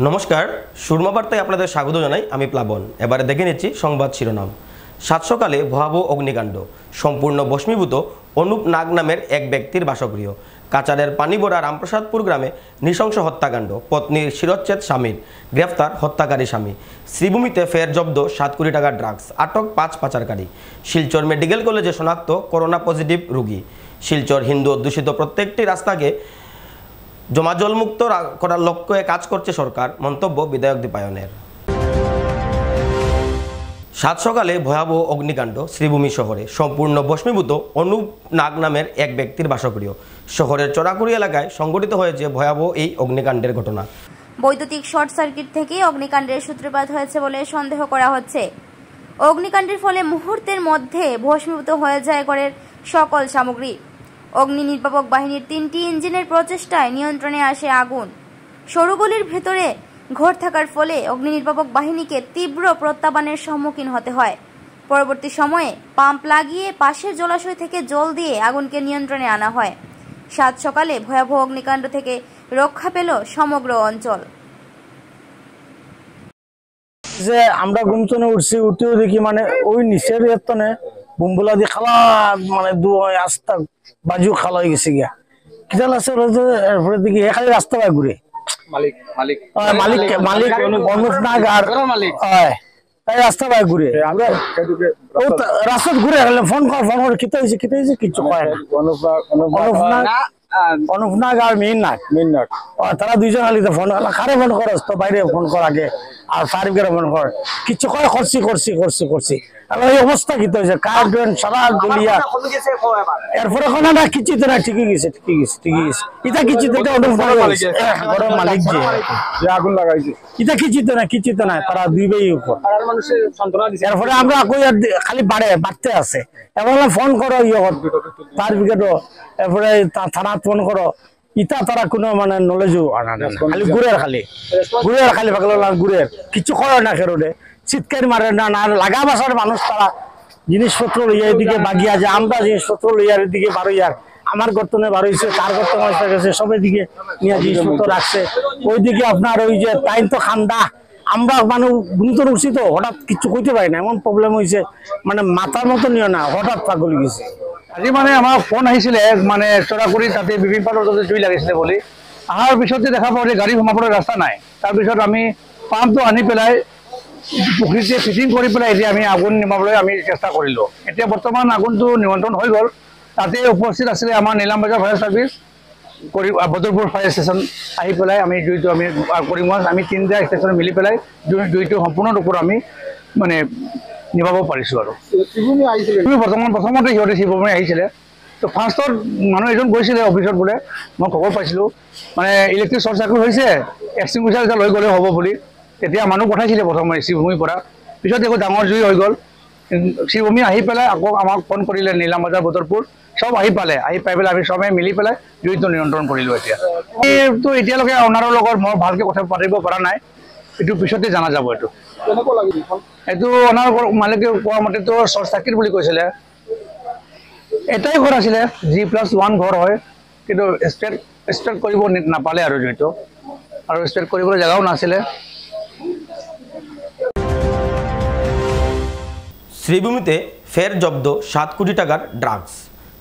নমস্কার, সুরমা বার্তায় আপনাদের স্বাগত জানাই। আমি প্লাবন। এবারে দেখে নিচ্ছি সংবাদ শিরোনাম। সাত সকালে ভয়াবহ অগ্নিকাণ্ড, সম্পূর্ণ ভস্মীভূত অনুপ নাগ নামের এক ব্যক্তির বাসগৃহ। কাচারের পানিবড়া রামপ্রসাদপুর গ্রামে নৃশংস হত্যাকাণ্ড, পত্নীর শিরচ্ছেদ স্বামীর, গ্রেফতার হত্যাকারী স্বামী। শ্রীভূমিতে ফের জব্দ 7 কোটি টাকার ড্রাগস, আটক 5 পাচারকারী। শিলচর মেডিকেল কলেজে শনাক্ত করোনা পজিটিভ রোগী। শিলচর হিন্দু অধ্যুষিত প্রত্যেকটি রাস্তাকে জমাজলমুক্ত করার লক্ষ্যে কাজ করছে সরকার, মন্তব্য বিধায়ক দীপায়নের। সাত সকালে ভয়াবহ অগ্নিকাণ্ড শ্রীভূমি শহরে, সম্পূর্ণ ভস্মীভূত অনুপ নাগ নামের এক ব্যক্তির বাসগৃহ। শহরের চড়াকুড়ি এলাকায় সংঘটিত হয়েছে ভয়াবহ এই অগ্নিকাণ্ডের ঘটনা। বৈদ্যুতিক শর্ট সার্কিট থেকে অগ্নিকাণ্ডের সূত্রপাত হয়েছে বলে সন্দেহ করা হচ্ছে। অগ্নিকাণ্ডের ফলে মুহূর্তের মধ্যে ভস্মীভূত হয়ে যায় ঘরের সকল সামগ্রী। অগ্নি নির্বাপক বাহিনীর 3টি ইঞ্জিনের প্রচেষ্টায় নিয়ন্ত্রণে আসে আগুন। সরুগলির ভেতরে ঘর থাকার ফলে অগ্নি নির্বাপক বাহিনীকে তীব্র প্রত্যাহ্বানের সম্মুখীন হতে হয়। পরবর্তী সময়ে পাম্প লাগিয়ে পাশের জলাশয় থেকে জল দিয়ে আগুনকে নিয়ন্ত্রণে আনা হয়। সাত সকালে ভয়াবহ অগ্নিকাণ্ড থেকে রক্ষা পেল সমগ্র অঞ্চল। যে আমরা ঘুমতনে উঠতেও দেখি ওই নিচের এতনে বুমবুলা দিয়ে খালা দু আস্তা বাজু খালা হয়ে গেছে গিয়া কিতাল আছে। এরপরে দেখি খালি রাস্তা পায় ঘুরে মালিক অনুপ নাগ আর রাস্তা পায় ঘুরে রাস্তা ঘুরে ফোন কর কিতা হয়েছে কিচ্ছু কয় না। অনুপ নাগ আর মেইন নাগ তারা দুইজন খালি ফোন কারে ফোন করস তো বাইরে ফোন কর আগে আর সারিফকে ফোন কর কিচ্ছু কয় করছি এই অবস্থা কিতা হয়েছে কারেন্ট সারা গলিয়া এরপরে কোনো না কিছু তো না ঠিকই গেছে এটা কিছু তো অনুপ নাগ মালিক যে আগুন লাগাইছে এটা কিছু তো না তারা দুই ভাই উপর এরপরে আমরা খালি বাড়তে আছে এবার ফোন করো তার ব্রিগেডও এরপরে থানা ফোন করো ইটা তারা কোনো নলেজও আনা না খালি গুড়ের গুড়ের কিছু করে না খেরোডে চিৎকার মারে না লাগা বাসার মানুষ তারা জিনিসপত্র লইয়া এদিকে বাগিয়া যায় আমরা জিনিসপত্র লইয়ার এদিকে বারোইয়ার আমার গর্তনে বারোইছে তার গর্তনে গেছে সব এদিকে নিয়ে জিনিসপত্র রাখছে ওইদিকে আপনার ওই যে টাইম তো খান্দা আমরা গুরুতর উচিত হঠাৎ কিছু কইতে পারি না এমন প্রবলেম হয়েছে মাথার মতো নিও না হঠাৎ পাগল গেছে। আজি আমার ফোন আহিছিল চড়াকুড়ি তাতে বিভিন্ন পাত্র জুই লাগিছিলে বলে আহার পিছতে দেখা পাওঁ যে গাড়ী সোমাবলৈ ৰাস্তা নাই। তাৰপিছত আমি পাম্পটো আনি পেলাই পুখুৰীতে ফিটিং কৰি পেলাই এতিয়া আমি আগুন নিমাবলৈ আমি চেষ্টা কৰিলোঁ। এতিয়া বৰ্তমান আগুনটো নিয়ন্ত্ৰণ হৈ গ'ল। তাতে উপস্থিত আছিলে আমাৰ নীলাম বজাৰ fire service Badarpur fire station আহি পেলাই আমি জুইটো আমি কৰিমগঞ্জ আমি 3টা ষ্টেচন মিলি পেলাই জুইটো সম্পূৰ্ণ ৰূপত আমি নিভাব পাৰিছোঁ। আৰু প্ৰথমতে সিহঁতে শিৱভূমি আহিছিলে তো ফাৰ্ষ্টত মানুহ এজন গৈছিলে অফিচত বোলে মই খবৰ পাইছিলোঁ ইলেক্ট্ৰিক শ্বৰ্ট চাৰ্কিট হৈছে এক্সটিংগুইচাৰ এটা লৈ গ'লে হ'ব বুলি। তেতিয়া মানুহ পঠাইছিলে প্ৰথমে শিৱভূমিৰ পৰা, পিছত একো ডাঙৰ জুই হৈ গ'ল। শিৱভূমি আহি পেলাই আকৌ আমাক ফোন কৰিলে নীলাম বজাৰ বদৰপুৰ চব আহি পাই পেলাই আমি চবে মিলি পেলাই জুইটো নিয়ন্ত্ৰণ কৰিলোঁ। এইটো এতিয়ালৈকে অনাৰৰ লগত মই ভালকৈ কথা পাতিব পৰা নাই, এইটো পিছতে জনা যাব। এইটো অনাৰ মালিকে কোৱা মতেতো শ্বৰ্ট চাৰ্কিট বুলি কৈছিলে। এটাই ঘৰ আছিলে G+1 ঘৰ হয়, কিন্তু ষ্টাৰ্ট কৰিব নাপালে আৰু জুইটো আৰু ষ্টাৰ্ট কৰিবলৈ জেগাও নাছিলে। শ্রীভূমিতে ফের জব্দ 7 কোটি টাকার ড্রাগস।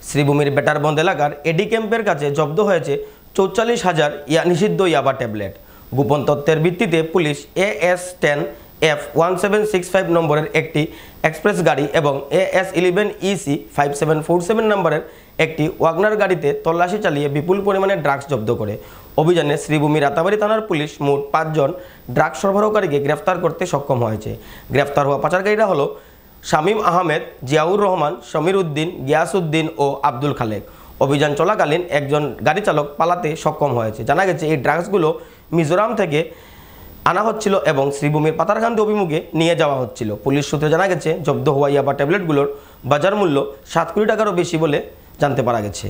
শ্রীভূমির বেটারবন্দ এলাকার এডি ক্যাম্পের কাছে জব্দ হয়েছে 44,000 নিষিদ্ধ ইয়াবা ট্যাবলেট। গোপন তথ্যের ভিত্তিতে পুলিশ AS10F1765 নম্বরের একটি এক্সপ্রেস গাড়ি এবং AS11EC 5747 নম্বরের একটি ওয়াগনার গাড়িতে তল্লাশি চালিয়ে বিপুল পরিমাণে ড্রাগস জব্দ করে। অভিযানে শ্রীভূমি রাতাবাড়ি থানার পুলিশ মোট 5 জন ড্রাগস সরবরাহকারীকে গ্রেফতার করতে সক্ষম হয়েছে। গ্রেফতার হওয়া পাচারকারীরা হলো শামীম আহমেদ, জিয়াউর রহমান, সমীর উদ্দিন, গিয়াস উদ্দিন ও আব্দুল খালেক। অভিযান চলাকালীন একজন গাড়ি চালক পালাতে সক্ষম হয়েছে। জানা গেছে এই ড্রাগসগুলো মিজোরাম থেকে আনা হচ্ছিল এবং শ্রীভূমির পাতারকান্দি অভিমুখে নিয়ে যাওয়া হচ্ছিল। পুলিশ সূত্রে জানা গেছে জব্দ হওয়া ইয়াবা ট্যাবলেটগুলোর বাজার মূল্য 7 কোটি টাকারও বেশি বলে জানতে পারা গেছে।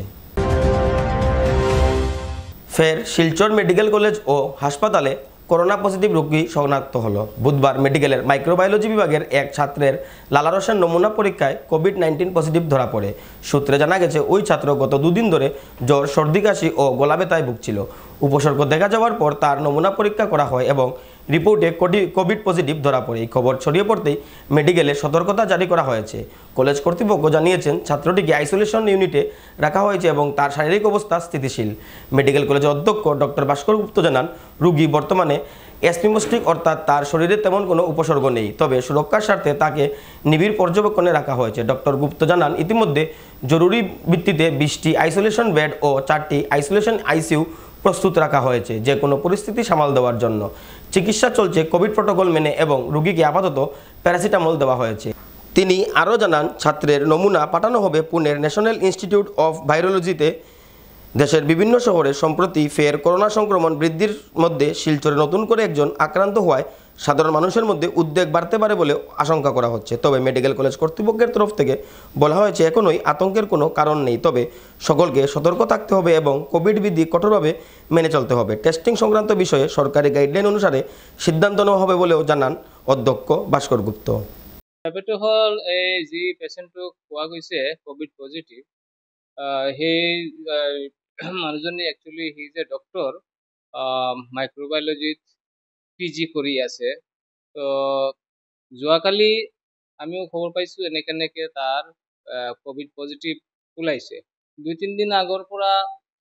ফের শিলচর মেডিকেল কলেজ ও হাসপাতালে করোনা পজিটিভ রোগী শনাক্ত হলো। বুধবার মেডিকেলের মাইক্রোবায়োলজি বিভাগের এক ছাত্রের লালারসের নমুনা পরীক্ষায় কোভিড-19 পজিটিভ ধরা পড়ে। সূত্রে জানা গেছে ওই ছাত্র গত দুদিন ধরে জ্বর, সর্দি, কাশি ও গলা ব্যথায় ভুগছিল। উপসর্গ দেখা যাওয়ার পর তার নমুনা পরীক্ষা করা হয় এবং রিপোর্টে কোভিড পজিটিভ ধরা পড়ে। এই খবর ছড়িয়ে পড়তেই মেডিকেলে সতর্কতা জারি করা হয়েছে। কলেজ কর্তৃপক্ষ জানিয়েছেন ছাত্রটিকে আইসোলেশন ইউনিটে রাখা হয়েছে এবং তার শারীরিক অবস্থা স্থিতিশীল। মেডিকেল কলেজের অধ্যক্ষ ডক্টর ভাস্কর গুপ্ত জানান, রোগী বর্তমানে অ্যাসিম্পটোমেটিক, অর্থাৎ তার শরীরে তেমন কোনো উপসর্গ নেই, তবে সুরক্ষার স্বার্থে তাকে নিবিড় পর্যবেক্ষণে রাখা হয়েছে। ডক্টর গুপ্ত জানান, ইতিমধ্যে জরুরি ভিত্তিতে 20টি আইসোলেশন বেড ও 4টি আইসোলেশন আইসিইউ প্রস্তুত রাখা হয়েছে যে কোনো পরিস্থিতি সামাল দেওয়ার জন্য। চিকিৎসা চলছে কোভিড প্রোটোকল মেনে এবং রোগীকে আপাতত প্যারাসিটামল দেওয়া হয়েছে। তিনি আরও জানান, ছাত্রের নমুনা পাঠানো হবে পুনের ন্যাশনাল ইনস্টিটিউট অফ ভাইরোলজিতে। দেশের বিভিন্ন শহরে সম্প্রতি ফের করোনা সংক্রমণ বৃদ্ধির মধ্যে শিলচরে নতুন করে একজন আক্রান্ত হওয়ায় সাধারণ মানুষের মধ্যে উদ্বেগ বাড়তে পারে বলে আশঙ্কা করা হচ্ছে। তবে মেডিকেল কলেজ কর্তৃপক্ষের তরফ থেকে বলা হয়েছে এখনোই আতঙ্কের কোনো কারণ নেই, তবে সকলকে সতর্ক থাকতে হবে এবং কোভিড বিধি কঠোরভাবে মেনে চলতে হবে। টেস্টিং সংক্রান্ত বিষয়ে সরকারি গাইডলাইন অনুসারে সিদ্ধান্ত নেওয়া হবে বলেও জানান অধ্যক্ষ ভাস্কর গুপ্ত। ব্যাপাৰটো হ'ল এই যি পেচেণ্টটোক পোৱা গৈছে কোভিড পজিটিভ, সেই মানুহজনী actually he is a doctor, মাইক্ৰ'বায়'লজিত PG কৰি আছে। তো যোৱাকালি আমিও খবৰ পাইছোঁ এনেকৈ তাৰ কোভিড পজিটিভ ওলাইছে। 2-3 দিন আগৰ পৰা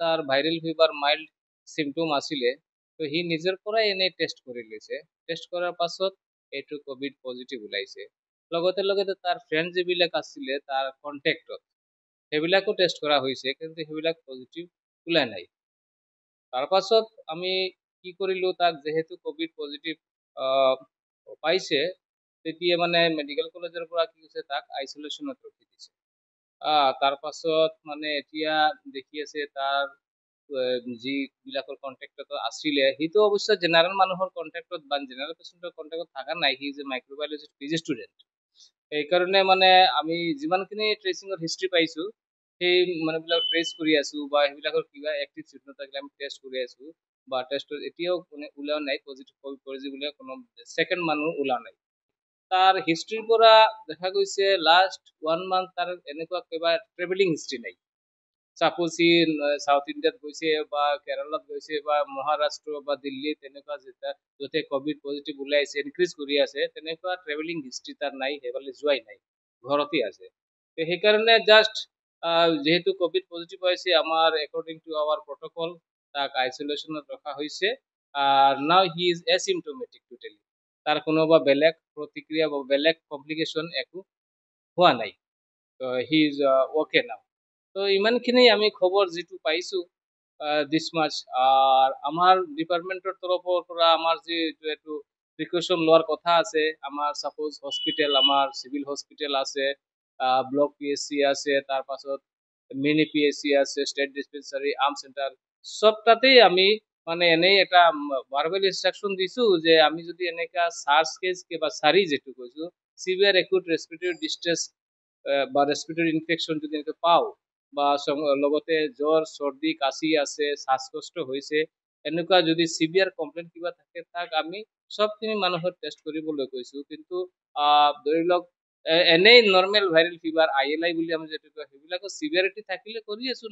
তাৰ ভাইৰেল ফিভাৰ মাইল্ড চিমটম আছিলে, তো সি নিজৰ পৰাই এনেই টেষ্ট কৰি লৈছে। টেষ্ট কৰাৰ পাছত এইটো কোভিড পজিটিভ ওলাইছে। লগতে লগতে তাৰ ফ্ৰেণ্ড যিবিলাক আছিলে তাৰ কণ্টেক্টত সেইবিলাকো টেষ্ট কৰা হৈছে, কিন্তু সেইবিলাক পজিটিভ ওলাই নাই। তাৰপাছত আমি কি কৰিলোঁ, তাক যিহেতু কোভিড পজিটিভ পাইছে, তেতিয়া মানে মেডিকেল কলেজৰ পৰা কি কৈছে, তাক আইচলেশ্যনত ৰখি দিছে। তাৰপাছত মানে এতিয়া দেখি আছে তাৰ যিবিলাকৰ কণ্টেক্টত আছিলে, সিটো অৱশ্যে জেনেৰেল মানুহৰ কণ্টেক্টত বা জেনেৰেল পেচেণ্টৰ কণ্টেক্টত থকা নাই, সি ইজ এ মাইক্ৰ'বায়'লজিত PG ষ্টুডেণ্ট। সেইকাৰণে মানে আমি যিমানখিনি ট্ৰেচিঙৰ হিষ্ট্ৰী পাইছোঁ, সেই মানুহবিলাক ট্ৰেচ কৰি আছোঁ বা সেইবিলাকৰ কিবা এক্টিভ চিমটম থাকিলে আমি টেষ্ট কৰি আছোঁ, বা টেষ্টত এতিয়াও মানে ওলোৱা নাই পজিটিভ কোভিড পজিটিভ বুলি কোনো ছেকেণ্ড মানুহ ওলোৱা নাই। তাৰ হিষ্ট্ৰীৰ পৰা দেখা গৈছে লাষ্ট 1 মান্থ তাৰ এনেকুৱা কিবা ট্ৰেভেলিং হিষ্ট্ৰী নাই। চাপ'জ সি সাউথ ইণ্ডিয়াত গৈছে বা কেৰালাত গৈছে বা মহাৰাষ্ট্ৰ বা দিল্লীত তেনেকুৱা য'তে কোভিড পজিটিভ ওলাইছে, ইনক্ৰিজ কৰি আছে, তেনেকুৱা ট্ৰেভেলিং হিষ্ট্ৰী তাৰ নাই, সেইফালে যোৱাই নাই, ঘৰতে আছে। তো সেইকাৰণে জাষ্ট যেহেতু কোভিড পজিটিভ হৈছে, আমাৰ একৰ্ডিং টু আৱাৰ প্ৰট'কল তাক আইচলেশ্যনত ৰখা হৈছে। নাও হি ইজ এচিমটমেটিক টোটেলি, তাৰ কোনোবা বেলেগ প্ৰতিক্ৰিয়া বা বেলেগ কমপ্লিকেশ্যন একো হোৱা নাই। তো হি ইজ অ'কে নাও। তো ইমানখিনি আমি খবৰ যিটো পাইছোঁ দিছ মাছ, আমাৰ ডিপাৰ্টমেণ্টৰ তৰফৰ পৰা আমাৰ যিটো প্ৰিকশ্যন লোৱাৰ কথা আছে, আমাৰ ছাপ'জ হস্পিটেল, আমাৰ চিভিল হস্পিটেল আছে, ব্লক PSC আছে, তাৰপাছত মিনি PSC আছে, ষ্টেট ডিছপেঞ্চাৰী, আৰ্ম চেণ্টাৰ, চব তাতেই আমি মানে এনেই এটা ভাৰ্বেল ইনষ্ট্ৰাকশ্যন দিছোঁ যে আমি যদি এনেকুৱা চাৰ্জ কেছ কিবা চাৰি যিটো কৈছোঁ, চিভিয়াৰ একুট ৰেছপিৰেটৰী ডিষ্ট্ৰেছ বা ৰেছপিৰেটৰী ইনফেকশ্যন যদি এনেকৈ পাওঁ, বা লগতে জ্বৰ, চৰ্দি, কাশি আছে, শ্বাসকষ্ট হৈছে, এনেকুৱা যদি চিভিয়াৰ কমপ্লেইন কিবা থাকে, তাক আমি চবখিনি মানুহৰ টেষ্ট কৰিবলৈ কৈছোঁ। কিন্তু ধৰি লওক এনেই নৰ্মেল ভাইৰেল ফিভাৰ ILI বুলি আমি যিটো কওঁ, সেইবিলাকৰ চিভিয়াৰিটি থাকিলে কৰি আছোঁ,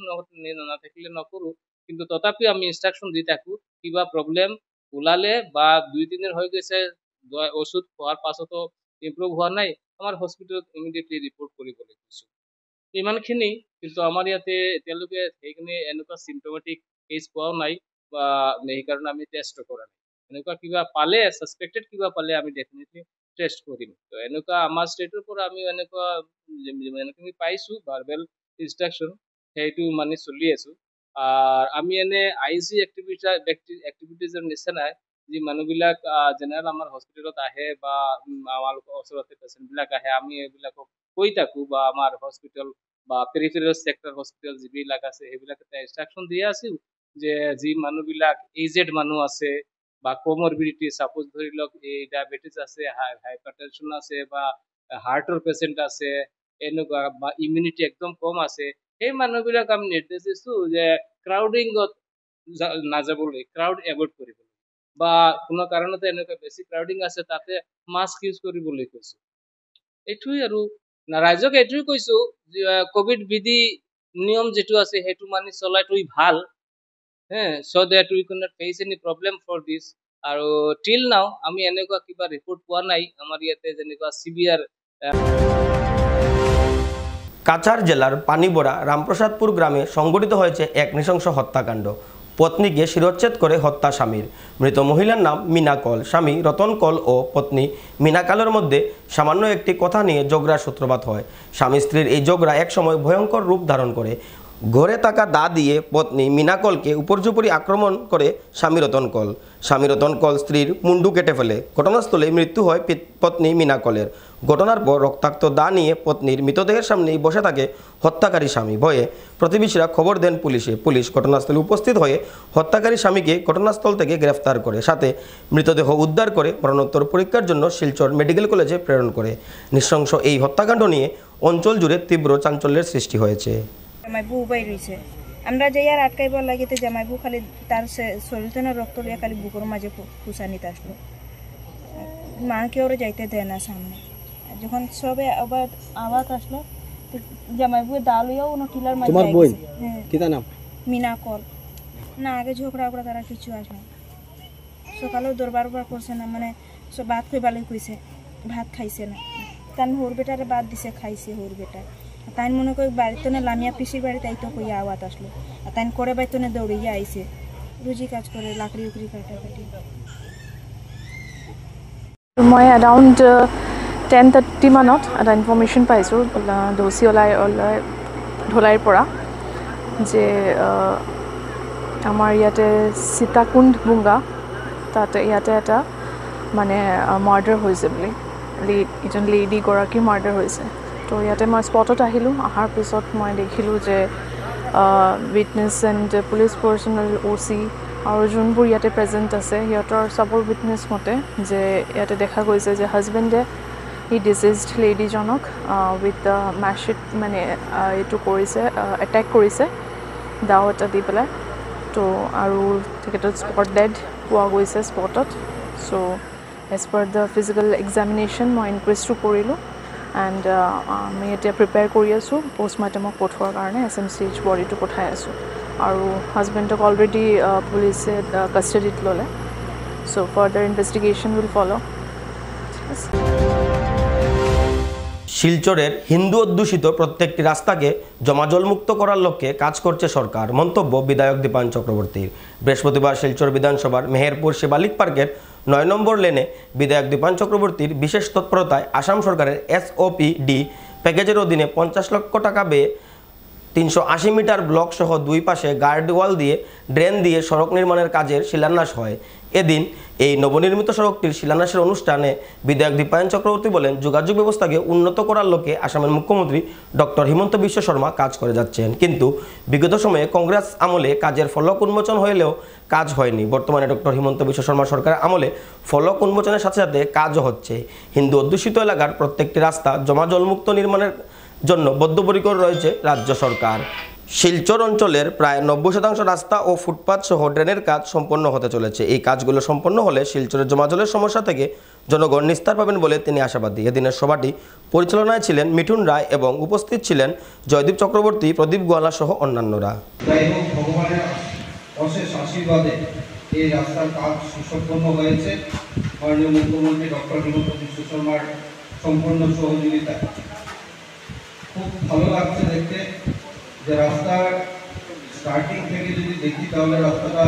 নাথাকিলে নকৰোঁ। কিন্তু তথাপিও আমি ইনষ্ট্ৰাকশ্যন দি থাকোঁ, কিবা প্ৰব্লেম ওলালে বা 2-3 দিন হৈ গৈছে ঔষধ খোৱাৰ পাছতো ইম্প্ৰুভ হোৱা নাই, আমাৰ হস্পিটেলত ইমিডিয়েটলি ৰিপৰ্ট কৰিবলৈ কৈছোঁ। ইমানখিনি, কিন্তু আমাৰ ইয়াতে এতিয়ালৈকে সেইখিনি এনেকুৱা চিমটমেটিক কেছ পোৱাও নাই, বা সেইকাৰণে আমি টেষ্ট কৰা নাই। এনেকুৱা কিবা পালে, ছাছপেক্টেড কিবা পালে আমি ডেফিনেটলি টেষ্ট কৰিম। তো এনেকুৱা আমাৰ ষ্টেটৰ পৰা আমি এনেকুৱা যিমানখিনি পাইছোঁ ভাৰ্বেল ইনষ্ট্ৰাকশ্যন, সেইটো মানি চলি আছোঁ। আমি এনে IC এক্টিভিটিজৰ নিচিনাই যি মানুহবিলাক জেনেৰেল আমাৰ হস্পিটেলত আহে বা আমালোকৰ ওচৰতে পেচেণ্টবিলাক আহে, আমি এইবিলাকক কৈ থাকোঁ, বা আমাৰ হস্পিটেল বা পেৰিফেৰেল ছেক্টৰ হস্পিটেল যিবিলাক আছে, সেইবিলাক এটা ইনষ্ট্ৰাকশ্যন দিয়া আছিল যে যি মানুহবিলাক এজেড মানুহ আছে বা কমৰবিডিটি, ছাপ'জ ধৰি লওক এই ডায়েবেটিছ আছে, হাইপাৰটেনশ্যন আছে, বা হাৰ্টৰ পেচেণ্ট আছে, এনেকুৱা বা ইমিউনিটি একদম কম আছে, সেই মানুহবিলাক আমি নিৰ্দেশ দিছোঁ যে ক্ৰাউডিঙত নাযাবলৈ, ক্ৰাউড এভইড কৰিবলৈ। বা কোনো কাৰণতে এনেকুৱা বেছি ক্ৰাউডিং আছে তাতে মাস্ক ইউজ কৰিবলৈ কৈছো। এইটোৱেই আৰু ৰাইজক এইটোৱে কৈছো যে কোভিড বিধি নিয়ম যেটো আছে সেইটো মানি চলাটোই ভাল, so that we cannot face any problem for this। আৰু টিল নাও আমি এনেকুৱা কিবা ৰিপৰ্ট পোৱা নাই আমাৰ ইয়াতে যেনেকুৱা সিভিয়াৰ। কাছাড় জেলার পানিবড়া রামপ্রসাদপুর গ্রামে সংঘটিত হয়েছে এক নৃশংস হত্যাকাণ্ড। পত্নীকে শিরচ্ছেদ করে হত্যা স্বামীর। মৃত মহিলার নাম মিনা কল। স্বামী রতন কল ও পত্নী মিনা কালের মধ্যে সামান্য একটি কথা নিয়ে ঝগড়ার সূত্রপাত হয়। স্বামী স্ত্রীর এই ঝগড়া একসময় ভয়ঙ্কর রূপ ধারণ করে। ঘরে থাকা দা দিয়ে পত্নী মিনা কলকে উপর্যুপরি আক্রমণ করে স্বামী রতন কল। স্বামী রতন কল স্ত্রীর মুন্ডু কেটে ফেলে। ঘটনাস্থলে মৃত্যু হয় পত্নী মিনা কলের। ঘটনার পর রক্তাক্ত দা নিয়ে পত্নীর মৃতদেহের সামনেই বসে থাকে হত্যাকারী স্বামী। ভয়ে প্রতিবেশীরা খবর দেন পুলিশে। পুলিশ ঘটনাস্থলে উপস্থিত হয়ে হত্যাকারী স্বামীকে ঘটনাস্থল থেকে গ্রেফতার করে, সাথে মৃতদেহ উদ্ধার করে মরণোত্তর পরীক্ষার জন্য শিলচর মেডিকেল কলেজে প্রেরণ করে। নৃশংস এই হত্যাকাণ্ড নিয়ে অঞ্চল জুড়ে তীব্র চাঞ্চল্যের সৃষ্টি হয়েছে। জামাইবু উবাই রয়েছে, আমরা যাই আর আটকাইবার লাগিতে জামাইবু খালি তার শরীরতে রক্ত লিয়া খালি বুকুর মাঝে খুশানিতে আসলো। মাকে ওরা যাইতে দেয় না সামনে। যখন সবে আবার আওয়াজ আসলো জামাইবু দা লইয়াও টিলার মাঝে মিনা কল না আগে ঝগড়া ওগড়া তারা কিছু আসে। সকালেও দরবার করছে না, মানে সব ভাত খাইবালে কইছে, ভাত খাইছে না। তাই হোর বেটারে বাদ দিছে, খাইছে হোর বেটা। তাই মনে করি বাড়িতে লামিয়া পিসির বাড়িতে আইতো কইয়া আওয়াজ আসলো। আর তাই করে বাইতো দৌড়িয়া আইছে, রুজি কাজ করে লাকড়ি উকড়ি কাটাকাটি। মই এৰাউণ্ড 10:30 মানত এটা ইনফৰ্মেশ্যন পাইছোঁ দোষী ঢলাইৰ পৰা যে আমাৰ ইয়াতে সীতাকুণ্ড বুংগা তাতে ইয়াতে এটা মানে মাৰ্ডাৰ হৈছে বুলি, এজন লেডিগৰাকী মাৰ্ডাৰ হৈছে। তো ইয়াতে মই স্পটত আহিলোঁ। অহাৰ পিছত মই দেখিলোঁ যে witness and police personal OC আৰু যোনবোৰ ইয়াতে প্ৰেজেণ্ট আছে সিহঁতৰ চবৰ উইটনেছ মতে যে ইয়াতে দেখা গৈছে যে হাজবেণ্ডে এই ডিজিজড লেডিজনক উইথ মেচিট মানে এইটো কৰিছে, এটেক কৰিছে দাও এটা দি পেলাই। তো আৰু তেখেতত স্পট ডেড পোৱা গৈছে স্পটত। চ' as per the physical examination মই ইনকুৱেষ্টটো কৰিলোঁ এণ্ড আমি এতিয়া প্ৰিপেয়াৰ কৰি আছোঁ পষ্টমৰ্টেমক পঠোৱাৰ কাৰণে। SMCH বডিটো পঠাই আছোঁ আৰু হাজবেণ্ডক অলৰেডি পুলিচে কাষ্টডিত ল'লে। চ' ফাৰ্ডাৰ ইনভেষ্টিগেশ্যন উইল ফ'ল'। শিলচরের হিন্দু অধ্যুষিত প্রত্যেকটি রাস্তাকে জমাজলমুক্ত করার লক্ষ্যে কাজ করছে সরকার, মন্তব্য বিধায়ক দীপান চক্রবর্তীর। বৃহস্পতিবার শিলচর বিধানসভার মেহেরপুর শিবালিক পার্কের 9 নম্বর লেনে বিধায়ক দীপান চক্রবর্তীর বিশেষ তৎপরতায় আসাম সরকারের SOPD প্যাকেজের অধীনে 50 লক্ষ টাকা ব্যয়ে 380 মিটার ব্লক সহ দুই পাশে গার্ড ওয়াল দিয়ে ড্রেন দিয়ে সড়ক নির্মাণের কাজের শিলান্যাস হয়। এদিন এই নবনির্মিত সড়কটির শিলান্যাসের অনুষ্ঠানে বিধায়ক দীপায়ন চক্রবর্তী বলেন, যোগাযোগ ব্যবস্থাকে উন্নত করার লক্ষ্যে আসামের মুখ্যমন্ত্রী ডক্টর হিমন্ত বিশ্ব শর্মা কাজ করে যাচ্ছেন, কিন্তু বিগত সময়ে কংগ্রেস আমলে কাজের ফলক উন্মোচন হলেও কাজ হয়নি। বর্তমানে ডক্টর হিমন্ত বিশ্ব শর্মা সরকারের আমলে ফলক উন্মোচনের সাথে সাথে কাজও হচ্ছে। হিন্দু অধ্যুষিত এলাকার প্রত্যেকটি রাস্তা জমাজলমুক্ত নির্মাণের জন্য বদ্ধপরিকর রয়েছে রাজ্য সরকার। শিলচর অঞ্চলের প্রায় 90% রাস্তা ও ফুটপাথ সহ ড্রেনের কাজ সম্পন্ন হতে চলেছে। এই কাজগুলো সম্পন্ন হলে শিলচরের জমাজলের সমস্যা থেকে জনগণ নিস্তার পাবেন বলে তিনি আশাবাদী। এদিনের সভাটি পরিচালনায় ছিলেন মিঠুন রায় এবং উপস্থিত ছিলেন জয়দীপ চক্রবর্তী, প্রদীপ গোয়ালা সহ অন্যান্যরা। ভগবানের অশেষ আশীর্বাদে এই রাস্তার কাজ সুসম্পন্ন হয়েছে। মাননীয় মুখ্যমন্ত্রী ডক্টর হিমন্ত বিশ্ব শর্মার সম্পূর্ণ সহযোগিতা। খুব ভালো লাগছে দেখতে যে রাস্তার স্টার্টিং থেকে যদি দেখি তাহলে রাস্তাটা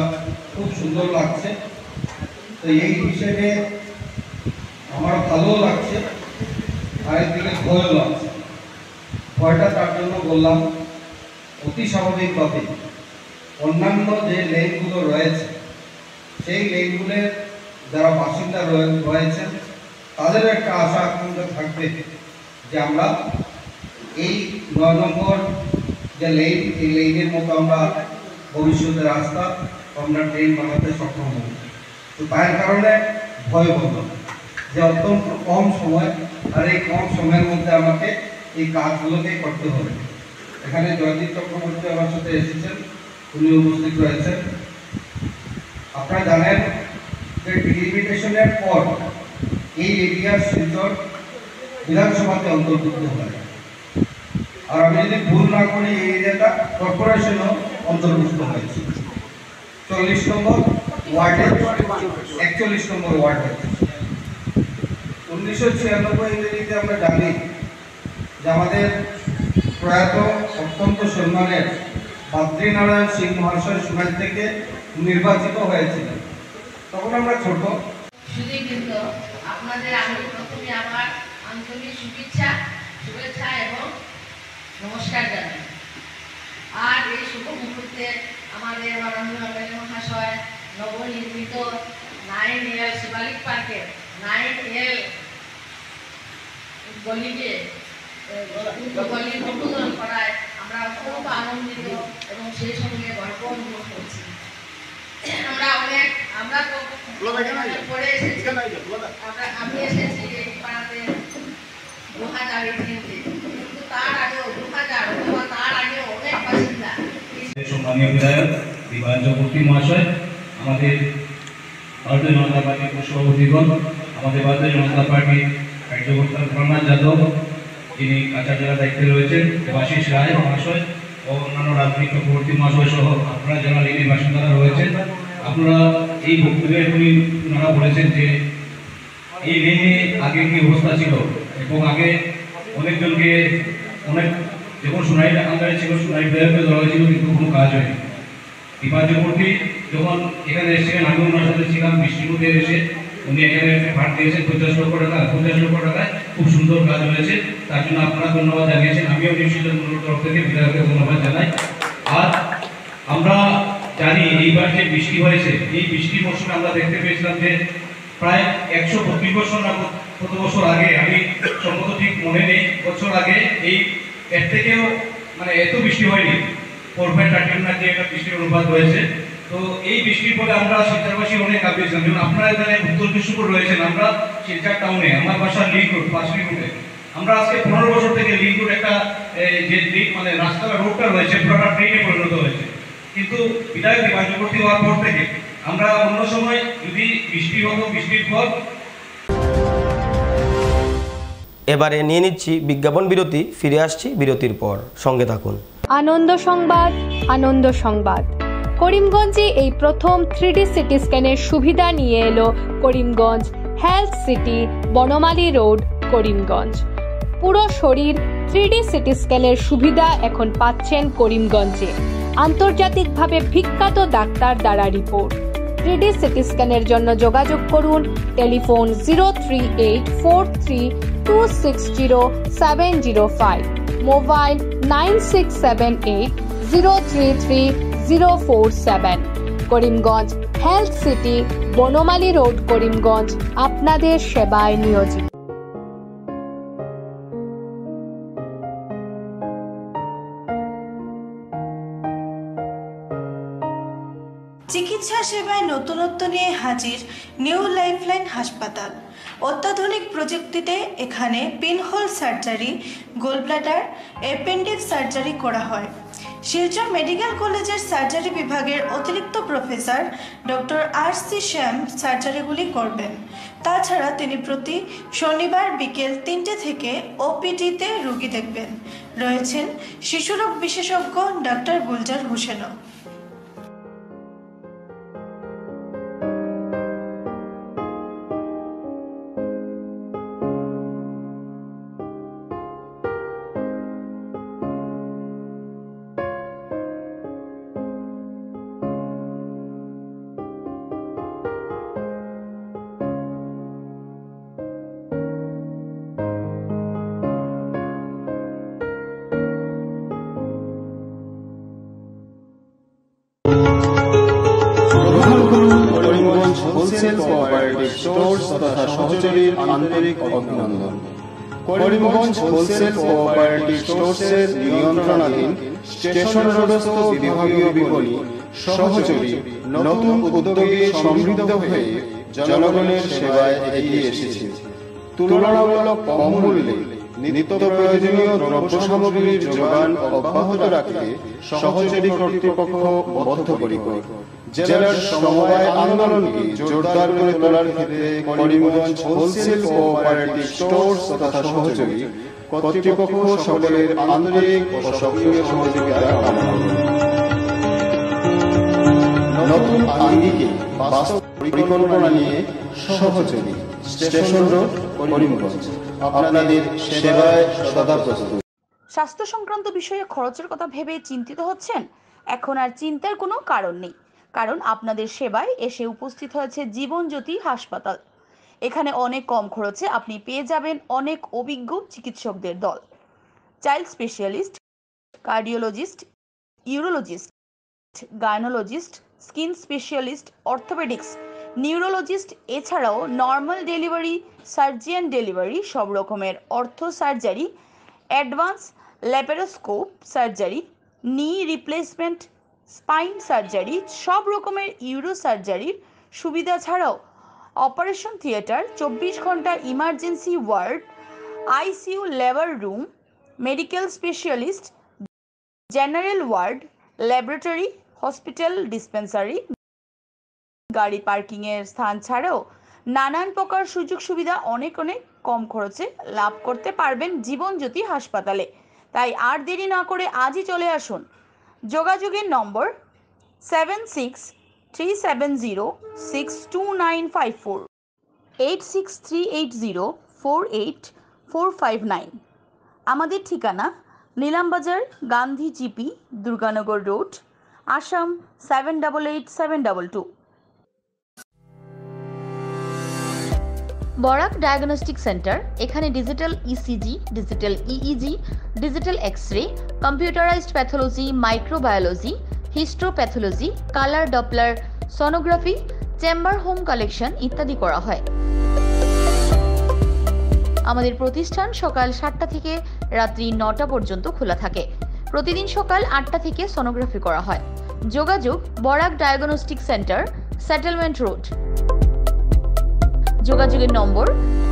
খুব সুন্দর লাগছে। তো এই হিসেবে আমার ভালো লাগছে, আরেকদিকে ভয়ও লাগছে। ভয়টা তার জন্য বললাম, অতি স্বাভাবিকভাবে অন্যান্য যে লেনগুলো রয়েছে সেই লেনগুলোর যারা বাসিন্দা রয়েছেন তাদের একটা আশা আকাঙ্ক্ষা থাকবে যে আমরা এই 9 নম্বর যে লেন, এই লেনের মতো আমরা ভবিষ্যতে রাস্তা আমরা ট্রেন বানাতে সক্ষম হব। তো তার কারণে ভয় বন্ধ যে অত্যন্ত কম সময়, আর এই কম সময়ের মধ্যে আমাকে এই কাজগুলোকে করতে হবে। এখানে জয়দীপ চক্রবর্তী আমার সাথে এসেছেন, উনি উপস্থিত রয়েছেন। আপনারা জানেন যে ডিলিমিটেশনের পর এই এরিয়ার শিলচর বিধানসভাতে অন্তর্ভুক্ত হয়। আর আমি যদি ভুল না করি এই এরিয়াটা কর্পোরেশনও অন্তর্ভুক্ত হয়েছে 40 নম্বর ওয়ার্ডে, 41 নম্বর ওয়ার্ডে। 1996 ইংরেজিতে আমরা জানি যে আমাদের প্রয়াত অত্যন্ত সম্মানের বাদ্রীনারায়ণ সিং মহাশয় সুরাট থেকে নির্বাচিত হয়েছিলেন। তখন আমরা ছোট। শুধুবৃন্দ, আপনাদের আমি প্রথমে আমার আন্তরিক শুভেচ্ছা এবং নমস্কার জানাই। আর এই শুভ মুহূর্তে আমাদের মাননীয় এমএলএ মহাশয় নবনির্মিত 9L শিবালিক পার্কের 9L গলিকে গলির উদ্বোধন করায় আমরা খুব আনন্দিত এবং সেই সঙ্গে গর্ব অনুভব করছি। আমরা তো পড়ে এসেছি, আমি এসেছি এই পাড়াতে 2000 কিন্তু তার আগেও 2000 অথবা তার আগেও অনেক বাসিন্দা। সম্মানীয় বিধায়ক দিবাঞ্জ মূর্তি মহাশয়, আমাদের ভারতীয় জনতা পার্টির সভাপতিগণ, আমাদের ভারতীয় জনতা পার্টির কার্যকর্তা প্রণাম যাদব, যিনি কাছাড় জেলা দায়িত্বে রয়েছেন, দেবাশিস রায় মহাশয় ও অন্যান্য রাজনৈতিক চক্রবর্তী মহাশয় সহ আপনারা যারা লিগের বাসিন্দারা রয়েছেন, আপনারা এই বক্তব্যে ওনারা বলেছেন যে এই লেনে আগে কি অবস্থা ছিল এবং আগে অনেকজনকে যখন সোনাই আন্দারে ছিল সোনাই বিধায়ককে ধরা হয়েছিল কিন্তু কোনো কাজ হয়নি। দীপাঞ্জ মূর্তি যখন এখানে এসেছিলেন, আমি ওনার সাথে ছিলাম, বৃষ্টির মধ্যে এসে উনি এখানে ভাট দিয়েছেন 50 লক্ষ টাকায়, খুব সুন্দর কাজ হয়েছে, তার জন্য আপনারা ধন্যবাদ জানিয়েছেন। আমিও নিশ্চিত তরফ থেকে বিধায়ককে ধন্যবাদ জানাই। আর আমরা জানি এইবার যে বৃষ্টি হয়েছে, এই বৃষ্টির মৌসুমে আমরা দেখতে পেয়েছিলাম যে প্রায় 132 বছর না কত বছর আগে, আমি সম্ভবত ঠিক মনে নেই, বছর আগে এর থেকেও মানে এত বৃষ্টি হয়নি, 4.13 না যে একটা বৃষ্টির অনুপাত হয়েছে। তো এই বৃষ্টির পরে আমরা শিলচরবাসী অনেক আবেদন, যেমন আপনারা এখানে উত্তর বিশ্বপুর রয়েছেন, আমরা শিলচর টাউনে, আমার বাসা লিঙ্ক রোড 5 রুটে, আমরা আজকে 15 বছর থেকে লিঙ্ক রোড একটা যে মানে রাস্তাটা রোডটা রয়েছে পুরোটা ট্রেনে পরিণত হয়েছে। কিন্তু বিধায়ক দিবাঞ্জবর্তী হওয়ার পর থেকে আমরা অন্য সময় যদি বৃষ্টি হতো, বৃষ্টির পর। এবারে নিয়ে নিচ্ছি বিজ্ঞাপন বিরতি, ফিরে আসছি বিরতির পর, সঙ্গে থাকুন। আনন্দ সংবাদ করিমগঞ্জে এই প্রথম 3D সিটি স্ক্যানের সুবিধা নিয়ে এলো Karimganj health city, Banamali road, Karimganj. পুরো শরীর 3D সিটি স্ক্যানের সুবিধা এখন পাচ্ছেন করিমগঞ্জে। আন্তর্জাতিকভাবে বিখ্যাত ডাক্তার দ্বারা রিপোর্ট। 3D সিটি স্ক্যানের জন্য যোগাযোগ করুন telephone 03843260705, mobile 9678033047। Karimganj health city, Banamali road, Karimganj আপনাদের সেবায় নিয়োজিত। চিকিৎসা সেবায় নতুনত্ব নিয়ে হাজির নিউ লাইফলাইন হাসপাতাল। অত্যাধুনিক প্রযুক্তিতে এখানে pinhole surgery, gallbladder, appendix surgery করা হয়। শিলচর মেডিকেল কলেজের সার্জারি বিভাগের অতিরিক্ত প্রফেসর ডক্টর RC শ্যাম সার্জারিগুলি করবেন। তাছাড়া তিনি প্রতি শনিবার বিকেল 3টে থেকে OPD-তে রোগী দেখবেন। রয়েছেন শিশুরোগ বিশেষজ্ঞ ডক্টর গুলজার হোসেনও। হোলসেল কোঅপারেটিভ স্টোর্স তথা সহযোগীর আন্তরিক অভিনন্দন। করিমগঞ্জ হোলসেল কোঅপারেটিভ স্টোর্সের নিয়ন্ত্রণাধীন স্টেশন রোডস্থ বিভাগীয় বিপণী সহযোগী নতুন উদ্যোগে সমৃদ্ধ হয়ে জনগণের সেবায় এগিয়ে এসেছে। তুলনামূলক কম মূল্যে নিত্য প্রয়োজনীয় দ্রব্য সামগ্রীর যোগান অব্যাহত রাখতে সহযোগী কর্তৃপক্ষ বদ্ধপরিকর। জেলার সমবায় আন্দোলনকে জোরদার করে তোলার ক্ষেত্রে করিমগঞ্জ হোলসেল কোঅপারেটিভ স্টোর্স তথা সহযোগী কর্তৃপক্ষ সকলের আন্তরিক ও সক্রিয় সহযোগিতা কামনা করি। নতুন আঙ্গিকে বাস্তব পরিকল্পনা নিয়ে সহযোগী স্টেশন রোড করিমগঞ্জ আপনাদের সেবায় সদা প্রস্তুত। স্বাস্থ্য সংক্রান্ত বিষয়ে খরচের কথা ভেবে চিন্তিত হচ্ছেন? এখন আর চিন্তার কোনো কারণ নেই, কারণ আপনাদের সেবায় এসে উপস্থিত হয়েছে জীবনজ্যোতি হাসপাতাল। এখানে অনেক কম খরচে আপনি পেয়ে যাবেন অনেক অভিজ্ঞ চিকিৎসকদের দল। Child specialist, cardiologist, urologist, gynaecologist, skin specialist, orthopaedics, neurologist, এছাড়াও নর্মাল ডেলিভারি, সার্জিয়ান ডেলিভারি, সব রকমের ortho surgery, advance laparoscope surgery, knee replacement, spine surgery, সব রকমের ইউরো সার্জারির সুবিধা ছাড়াও অপারেশন থিয়েটার, 24 ঘন্টা emergency ward, ICU labour room, medical specialist, general ward, laboratory, hospital dispensary, গাড়ি পার্কিংয়ের স্থান ছাড়াও নানান প্রকার সুযোগ সুবিধা অনেক কম খরচে লাভ করতে পারবেন জীবনজ্যোতি হাসপাতালে। তাই আর দেরি না করে আজই চলে আসুন। যোগাযোগের নম্বর 7637062954, 8638048459। আমাদের ঠিকানা Nilambazar, Gandhi GP, Durganagar road, Assam 788722। Barak diagnostic centre. এখানে digital ECG, digital EEG, digital x-ray, computerised pathology, microbiology, histopathology, colour doppler sonography, chamber home collection ইত্যাদি করা হয়। আমাদের প্রতিষ্ঠান সকাল 7টা থেকে রাত্রি 9টা পর্যন্ত খোলা থাকে। প্রতিদিন সকাল 8টা থেকে সোনোগ্রাফি করা হয়। যোগাযোগ Barak diagnostic centre, settlement road. যোগাযোগের নম্বর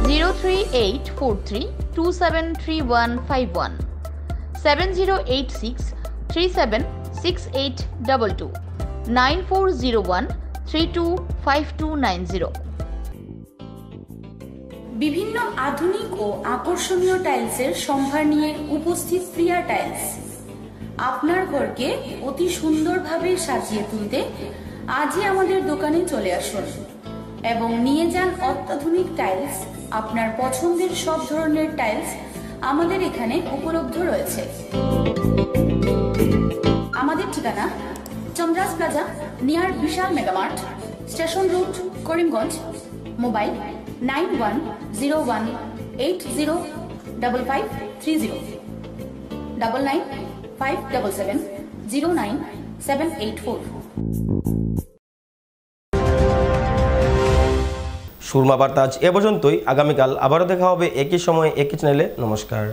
03843273151, 7086376822, 9401325290। বিভিন্ন আধুনিক ও আকর্ষণীয় টাইলসের সম্ভার নিয়ে উপস্থিত প্রিয়া টাইলস। আপনার ঘরকে অতি সুন্দরভাবে সাজিয়ে তুলতে আজই আমাদের দোকানে চলে আসুন এবং নিয়ে যান অত্যাধুনিক টাইলস। আপনার পছন্দের সব ধরনের টাইলস আমাদের এখানে উপলব্ধ রয়েছে। আমাদের ঠিকানা Chandra's plaza, near Vishal Megamart, station road, Karimganj. Mobile 9101805530, 9957709784। Surma Barta আজ এ পর্যন্তই। আগামীকাল আবারও দেখা হবে একই সময়ে একই চ্যানেলে। নমস্কার।